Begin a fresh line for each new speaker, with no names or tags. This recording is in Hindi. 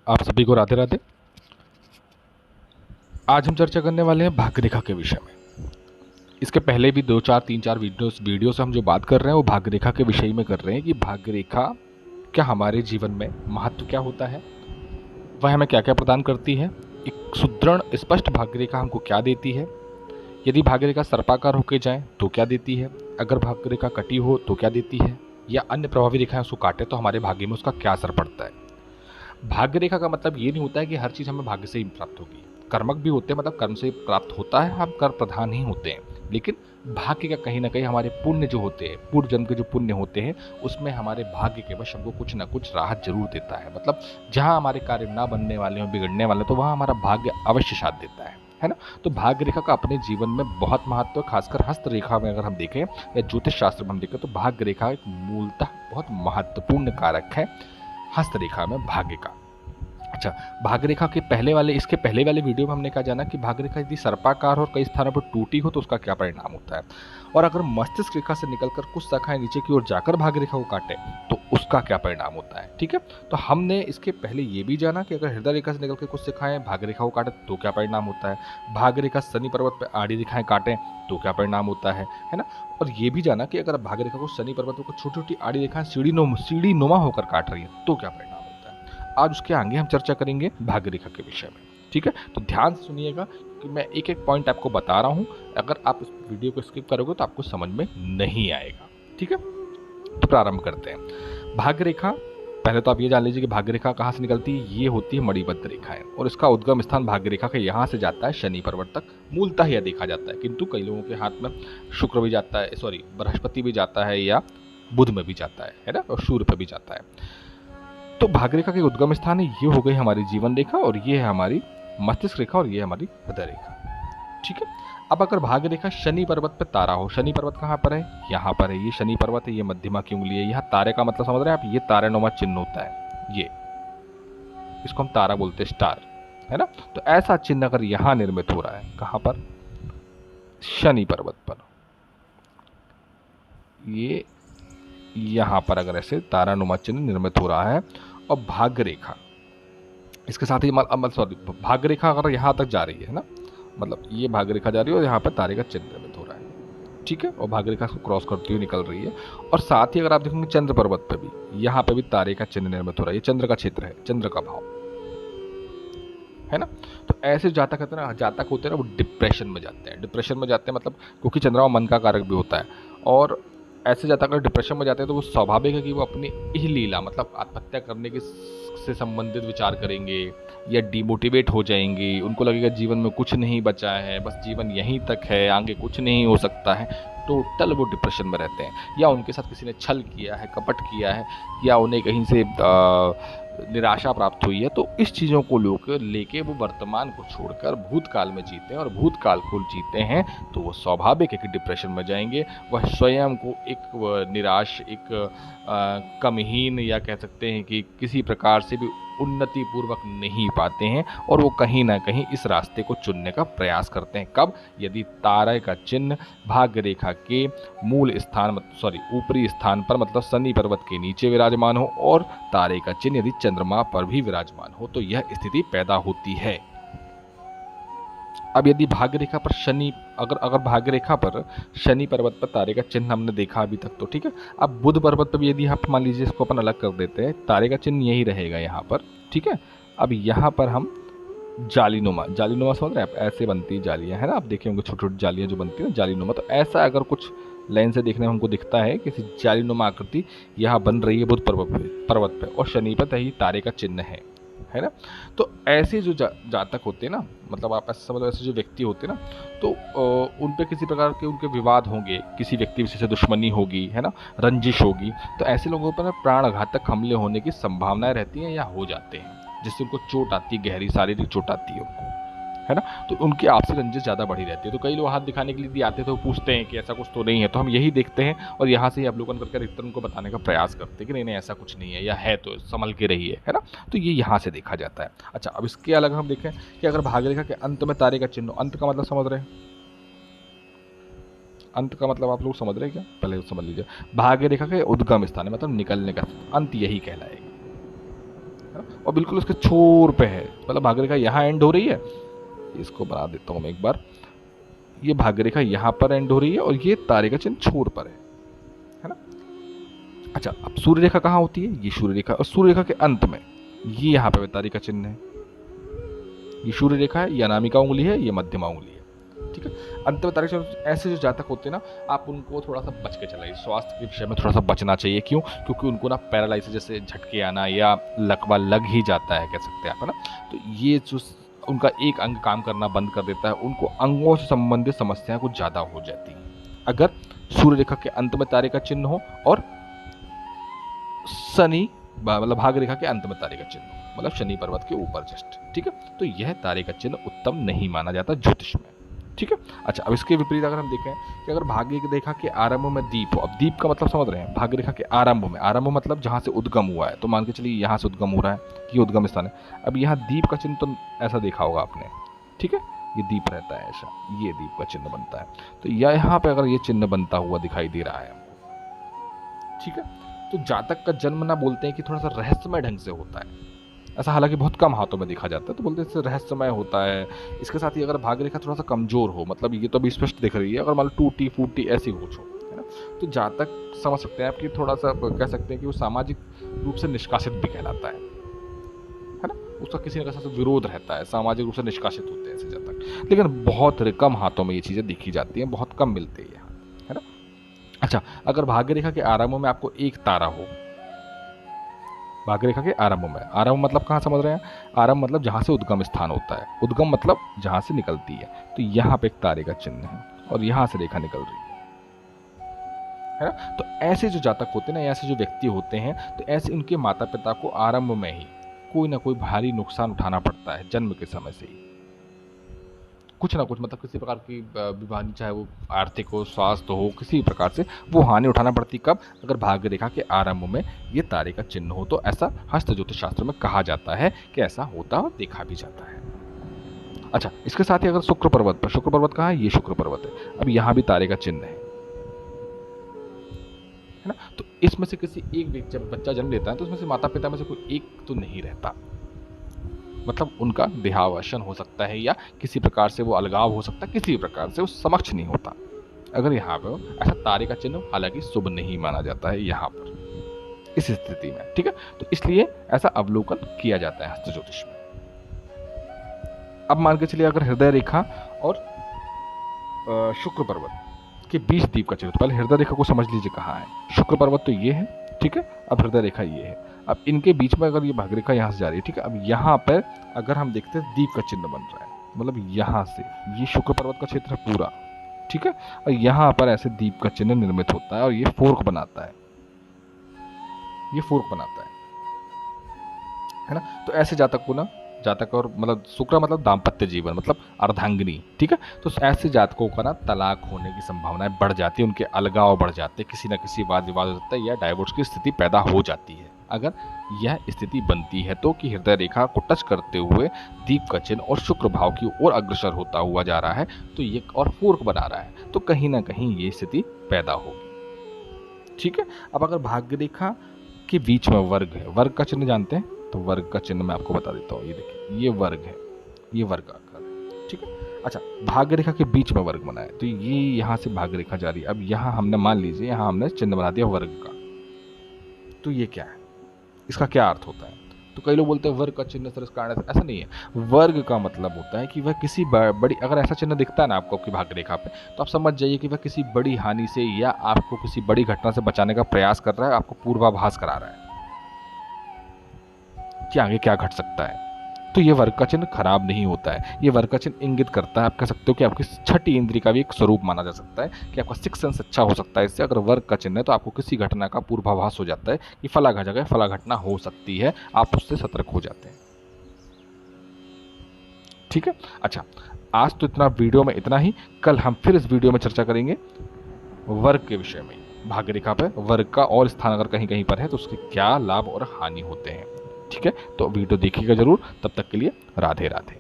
आप सभी को राधे राधे। आज हम चर्चा करने वाले हैं भाग्य रेखा के विषय में। इसके पहले भी 3-4 वीडियो से हम जो बात कर रहे हैं वो भाग्य रेखा के विषय में कर रहे हैं कि भाग्य रेखा क्या हमारे जीवन में महत्व क्या होता है, वह हमें क्या क्या प्रदान करती है, एक सुदृढ़ स्पष्ट भाग्य रेखा हमको क्या देती है, यदि भाग्य रेखा सर्पाकार होकर जाए तो क्या देती है, अगर भाग्य रेखा कटी हो तो क्या देती है, या अन्य प्रभावी रेखाएं उसको काटे तो हमारे भाग्य में उसका क्या असर पड़ता है। भाग्य रेखा का मतलब ये नहीं होता है कि हर चीज़ हमें भाग्य से ही प्राप्त होगी। कर्मक भी होते हैं, मतलब कर्म से प्राप्त होता है, हम कर प्रधान ही होते हैं, लेकिन भाग्य का कहीं ना कहीं हमारे पुण्य जो होते हैं, पूर्व जन्म के जो पुण्य होते हैं, उसमें हमारे भाग्य के वश हमको कुछ ना कुछ राहत जरूर देता है। मतलब जहाँ हमारे कार्य ना बनने वाले हो, बिगड़ने वाले, तो वहाँ हमारा भाग्य अवश्य साथ देता है ना। तो भाग्य रेखा का अपने जीवन में बहुत महत्व है। खासकर हस्त रेखा में अगर हम देखें या ज्योतिष शास्त्र में हम देखें तो भाग्य रेखा एक मूलतः बहुत महत्वपूर्ण कारक है हस्त रेखा में भाग्य का। अच्छा, भाग्य रेखा के इसके पहले वाले वीडियो में हमने क्या जाना कि भाग्य रेखा यदि सर्पाकार और कई स्थानों पर टूटी हो तो उसका क्या परिणाम होता है, और अगर मस्तिष्क रेखा से निकलकर कुछ शाखाएं नीचे की ओर जाकर भाग्य रेखा को काटे तो उसका क्या परिणाम होता है। ठीक है, तो हमने इसके पहले ये भी जाना कि अगर हृदय रेखा से निकलकर कुछ शाखाएं भाग्य रेखा को काटे तो क्या परिणाम होता है, भाग्य रेखा शनि पर्वत पर आड़ी रेखाएं काटें तो क्या परिणाम होता है ना। और ये भी जाना कि अगर भाग्य रेखा को शनि पर्वत पर छोटी छोटी आड़ी रेखाएं सीढ़ी नुमा होकर काट रही है तो क्या परिणाम। आज उसके आगे हम चर्चा करेंगे भाग्य रेखा के विषय में। ठीक है, तो ध्यान से सुनिएगा कि मैं एक एक पॉइंट आपको बता रहा हूं। अगर आप इस वीडियो को स्किप करोगे तो आपको समझ में नहीं आएगा। ठीक है, तो प्रारंभ करते हैं। भाग्य रेखा, पहले तो आप ये जान लीजिए कि भाग्य रेखा कहाँ से निकलती है। ये होती है मणिबद्ध रेखाएं, और इसका उद्गम स्थान भाग्य रेखा के यहाँ से जाता है शनि पर्वत तक। मूलतः यह देखा जाता है, किंतु कई लोगों के हाथ में शुक्र भी जाता है, बृहस्पति भी जाता है, या बुध में भी जाता है ना, और सूर्य पर भी जाता है। तो भाग्य रेखा के उद्गम स्थान है, ये हो गई हमारी जीवन रेखा, और ये है हमारी मस्तिष्क रेखा, और ये है हमारी हृदय रेखा। ठीक है, अब अगर भाग्य रेखा शनि पर्वत पर तारा हो, शनि पर्वत कहाँ पर है, यहाँ पर है, ये शनि पर्वत है, ये मध्यमा की उंगली है। यहाँ तारे का मतलब समझ रहे हैं आप, ये तारानुमा चिन्ह होता है, ये इसको हम तारा बोलते हैं, स्टार, है ना। तो ऐसा चिन्ह अगर यहाँ निर्मित हो रहा है, कहाँ पर, शनि पर्वत पर, ये यहाँ पर अगर ऐसे तारानुमा चिन्ह निर्मित हो रहा है, और भाग्य रेखा इसके साथ ही भाग्य रेखा अगर यहाँ तक जा रही है ना, मतलब ये भाग्य रेखा जा रही है और यहाँ पर तारे का चिन्ह निर्मित हो रहा है। ठीक है, और भाग्य रेखा को क्रॉस करती हुई निकल रही है, और साथ ही अगर आप देखेंगे चंद्र पर्वत पर भी, यहाँ पे भी तारे का चिन्ह निर्मित हो रहा है। ये चंद्र का क्षेत्र है, चंद्र का भाव है ना। तो ऐसे जातक होते हैं ना, जातक होते हैं ना, वो डिप्रेशन में जाते हैं, मतलब क्योंकि चंद्रमा मन का कारक भी होता है, और ऐसे जातक अगर डिप्रेशन में जाते हैं तो वो स्वाभाविक है कि वो अपनी इहलीला, मतलब आत्महत्या करने के से संबंधित विचार करेंगे या डिमोटिवेट हो जाएंगे। उनको लगेगा जीवन में कुछ नहीं बचा है, बस जीवन यहीं तक है, आगे कुछ नहीं हो सकता है। टोटल वो डिप्रेशन में रहते हैं, या उनके साथ किसी ने छल किया है, कपट किया है, या उन्हें कहीं से निराशा प्राप्त हुई है। तो इस चीज़ों को लेके वो वर्तमान को छोड़कर भूतकाल में जीते हैं, और भूतकाल को जीते हैं तो वो स्वाभाविक है कि डिप्रेशन में जाएंगे। वह स्वयं को एक निराश, एक कमहीन, या कह सकते हैं कि किसी प्रकार से भी उन्नति पूर्वक नहीं पाते हैं, और वो कहीं ना कहीं इस रास्ते को चुनने का प्रयास करते हैं। कब, यदि तारे का चिन्ह भाग्य रेखा के मूल स्थान, ऊपरी स्थान पर, मतलब शनि पर्वत के नीचे विराजमान हो, और तारे का चिन्ह यदि चंद्रमा पर भी विराजमान हो, तो यह स्थिति पैदा होती है। अब यदि भाग्य रेखा पर शनि, अगर भाग्य रेखा पर शनि पर्वत पर तारे का चिन्ह हमने देखा अभी तक, तो ठीक है। अब बुध पर्वत पर भी यदि आप मान लीजिए, इसको अपन अलग कर देते हैं, तारे का चिन्ह यही रहेगा यहाँ पर। ठीक है, अब यहाँ पर हम जालीनुमा समझ रहे हैं आप, ऐसे बनती जालियाँ है ना, आप देखे होंगे छोटी छोटी जालियाँ जो बनती है ना, जालीनुमा। तो ऐसा अगर कुछ लाइन से देखने में हमको दिखता है, किसी जालीनुमा आकृति यहाँ बन रही है बुध पर्वत पे, और शनि पर ही तारे का चिन्ह है ना। तो ऐसे जो जातक होते हैं ना, मतलब आप ऐसे समझो, ऐसे जो व्यक्ति होते हैं ना, तो उन पे किसी प्रकार के उनके विवाद होंगे, किसी व्यक्ति विशेष से दुश्मनी होगी, है ना, रंजिश होगी। तो ऐसे लोगों पर प्राणघातक हमले होने की संभावनाएं रहती हैं, या हो जाते हैं, जिससे उनको चोट आती है, गहरी शारीरिक चोट आती है उनको, है ना। तो उनकी आपसी रंजिश ज़्यादा बढ़ी रहती है। तो कई लोग हाथ दिखाने के लिए आते हैं तो पूछते हैं कि ऐसा कुछ तो नहीं है, तो हम यही देखते हैं और यहाँ से ही अवलोकन करके अधिकतर उनको बताने का प्रयास करते हैं कि नहीं ऐसा कुछ नहीं है, या है तो संभल के रहिए, है ना। तो ये यहाँ से देखा जाता है। अच्छा, अब इसके अलग हम देखें कि अगर भाग्य रेखा के अंत में तारे का चिन्ह, अंत का मतलब समझ रहे हैं, अंत का मतलब आप लोग समझ रहे हैं क्या? पहले समझ लीजिए, भाग्य रेखा का उद्गम स्थान है, मतलब निकलने का अंत यही कहलाएगा, है ना? और बिल्कुल उसके छोर पे है, मतलब भाग्य रेखा यहाँ एंड हो रही है, इसको बना देता हूँ मैं एक बार, ये भाग्य रेखा यहाँ पर एंड हो रही है और ये तारे का चिन्ह छोर पर है ना? अच्छा, अब सूर्य रेखा कहाँ होती है? ये सूर्य रेखा, और सूर्य रेखा के अंत में ये यहाँ पे तारे का चिन्ह है, ये सूर्य रेखा है, ये अनामिका उंगली है, ये मध्यमा उंगली है, ठीक है? अंत में तारे का ऐसे जो जातक होते हैं ना, आप उनको थोड़ा सा बच के चलाइए, स्वास्थ्य के विषय में थोड़ा सा बचना चाहिए। क्यों? क्योंकि उनको ना पैरालाइसिस जैसे झटके आना या लकवा लग ही जाता है, कह सकते हैं आप, है ना? तो ये जो उनका एक अंग काम करना बंद कर देता है, उनको अंगों से संबंधित समस्याएं कुछ ज़्यादा हो जाती हैं अगर सूर्य रेखा के अंत में तारे का चिन्ह हो और शनि मतलब भाग रेखा के अंत में तारे का चिन्ह हो, मतलब शनि पर्वत के ऊपर जस्ट, ठीक है? तो यह तारे का चिन्ह उत्तम नहीं माना जाता ज्योतिष में, ठीक है? अच्छा, अब इसके विपरीत अगर हम देखें कि अगर भाग्य रेखा के आरंभ में दीप हो, अब दीप का मतलब समझ रहे हैं, भाग्य रेखा के आरंभ में, आरंभ मतलब जहाँ से उद्गम हुआ है, तो मान के चलिए यहाँ से उद्गम हो रहा है, ये उद्गम स्थान है। अब यहाँ दीप का चिन्ह तो ऐसा देखा होगा आपने, ठीक है? ये दीप रहता है ऐसा, ये दीप का चिन्ह बनता है, तो यहाँ पे अगर ये चिन्ह बनता हुआ दिखाई दे रहा है हमको, ठीक है? तो जातक का जन्म ना बोलते हैं कि थोड़ा सा रहस्यमय ढंग से होता है, ऐसा हालांकि बहुत कम हाथों में देखा जाता है, तो बोलते हैं इससे रहस्यमय होता है। इसके साथ ही अगर भाग्य रेखा थोड़ा सा कमजोर हो, मतलब ये तो अभी स्पष्ट दिख रही है, अगर मान लो टूटी फूटी ऐसी कुछ हो, है ना, तो जातक समझ सकते हैं आप कि थोड़ा सा कह सकते हैं कि वो सामाजिक रूप से निष्कासित भी कहलाता है ना? उसका किसी न किसी से विरोध रहता है, सामाजिक रूप से निष्कासित होते हैं ऐसे जातक, लेकिन बहुत कम हाथों में ये चीज़ें देखी जाती हैं, बहुत कम मिलती है यहाँ, है ना? अच्छा, अगर भाग्य रेखा के आरंभ में आपको एक तारा हो, भाग्य रेखा के आरंभ में, आरंभ मतलब कहाँ समझ रहे हैं? आरंभ मतलब जहाँ से उद्गम स्थान होता है, उद्गम मतलब जहाँ से निकलती है, तो यहाँ पे एक तारे का चिन्ह है और यहाँ से रेखा निकल रही है ना? तो ऐसे जो जातक होते हैं ना, ऐसे जो व्यक्ति होते हैं, तो ऐसे उनके माता पिता को आरंभ में ही कोई ना कोई भारी नुकसान उठाना पड़ता है, जन्म के समय से ही कुछ ना कुछ, मतलब किसी प्रकार की बीमारी, चाहे वो आर्थिक हो, स्वास्थ्य हो, किसी प्रकार से वो हानि उठाना पड़ती। कब? अगर भाग्य रेखा के आरंभ में ये तारे का चिन्ह हो, तो ऐसा हस्त ज्योतिष शास्त्र में कहा जाता है कि ऐसा होता और देखा भी जाता है। अच्छा, इसके साथ ही अगर शुक्र पर्वत पर, शुक्र पर्वत कहाँ है? ये शुक्र पर्वत है, अब यहाँ भी तारे का चिन्ह है ना? तो इसमें से किसी एक व्यक्ति, जब बच्चा जन्म लेता है तो उसमें से माता पिता में से कोई एक तो नहीं रहता, मतलब उनका देहावसान हो सकता है या किसी प्रकार से वो अलगाव हो सकता है, किसी प्रकार से वो समक्ष नहीं होता अगर यहाँ पे ऐसा तारे का चिन्ह, हालांकि शुभ नहीं माना जाता है यहाँ पर इस स्थिति में, ठीक है? तो इसलिए ऐसा अवलोकन किया जाता है हस्त ज्योतिष में। अब मान के चलिए अगर हृदय रेखा और शुक्र पर्वत के बीच दीप का चिन्ह, तो पहले हृदय रेखा को समझ लीजिए कहाँ है। शुक्र पर्वत तो ये है, ठीक है? अब हृदय रेखा ये है, अब इनके बीच में अगर ये भाग्य रेखा यहाँ से जा रही है, ठीक है? अब यहाँ पर अगर हम देखते हैं दीप का चिन्ह बन रहा है, मतलब यहाँ से ये शुक्र पर्वत का क्षेत्र है पूरा, ठीक है? और यहाँ पर ऐसे दीप का चिन्ह निर्मित होता है और ये फोर्क बनाता है, ये फोर्क बनाता है ना? तो ऐसे जातक को ना, जातक और मतलब शुक्र मतलब दाम्पत्य जीवन, मतलब अर्धांगिनी, ठीक है? तो ऐसे जातकों का ना तलाक होने की संभावनाएं बढ़ जाती है, उनके अलगाव बढ़ जाते हैं, किसी न किसी वाद विवाद हो जाता है या डाइवोर्स की स्थिति पैदा हो जाती है। अगर यह स्थिति बनती है तो कि हृदय रेखा को टच करते हुए दीप का चिन्ह और शुक्र भाव की ओर अग्रसर होता हुआ जा रहा है, तो ये और फोर्क बना रहा है, तो कहीं ना कहीं ये स्थिति पैदा होगी, ठीक है? अब अगर भाग्य रेखा के बीच में वर्ग है, वर्ग का चिन्ह जानते हैं? तो वर्ग का चिन्ह मैं आपको बता देता हूँ, ये देखिए, ये वर्ग है, ये वर्ग आकार है, ठीक है? अच्छा, भाग्य रेखा के बीच में वर्ग बना है, तो ये यहाँ से भाग्य रेखा जा रही है। अब यहाँ हमने मान लीजिए, यहाँ हमने चिन्ह बना दिया वर्ग का, तो ये क्या है, इसका क्या अर्थ होता है? तो कई लोग बोलते हैं वर्ग का चिन्ह सर इस कारण, ऐसा नहीं है। वर्ग का मतलब होता है कि वह किसी बड़ी, अगर ऐसा चिन्ह दिखता है ना आपको आपकी भाग्य रेखा पे, तो आप समझ जाइए कि वह किसी बड़ी हानि से या आपको किसी बड़ी घटना से बचाने का प्रयास कर रहा है, आपको पूर्वाभास करा रहा है कि आगे क्या घट सकता है। तो ये वर्ग का चिन्ह खराब नहीं होता है, ये वर्ग का चिन्ह इंगित करता है, आप कह सकते हो कि आपकी छठी इंद्रिय का भी एक स्वरूप माना जा सकता है कि आपका सिक्स सेंस अच्छा हो सकता है इससे। अगर वर्ग का चिन्ह है तो आपको किसी घटना का पूर्वाभास हो जाता है कि फला जगह फला घटना हो सकती है, आप उससे सतर्क हो जाते हैं, ठीक है? अच्छा, आज तो इतना वीडियो में इतना ही। कल हम फिर इस वीडियो में चर्चा करेंगे वर्ग के विषय में, भाग्य रेखा पर वर्ग का और स्थान अगर कहीं कहीं पर है तो उसके क्या लाभ और हानि होते हैं, ठीक है? तो वीडियो देखिएगा जरूर। तब तक के लिए राधे राधे।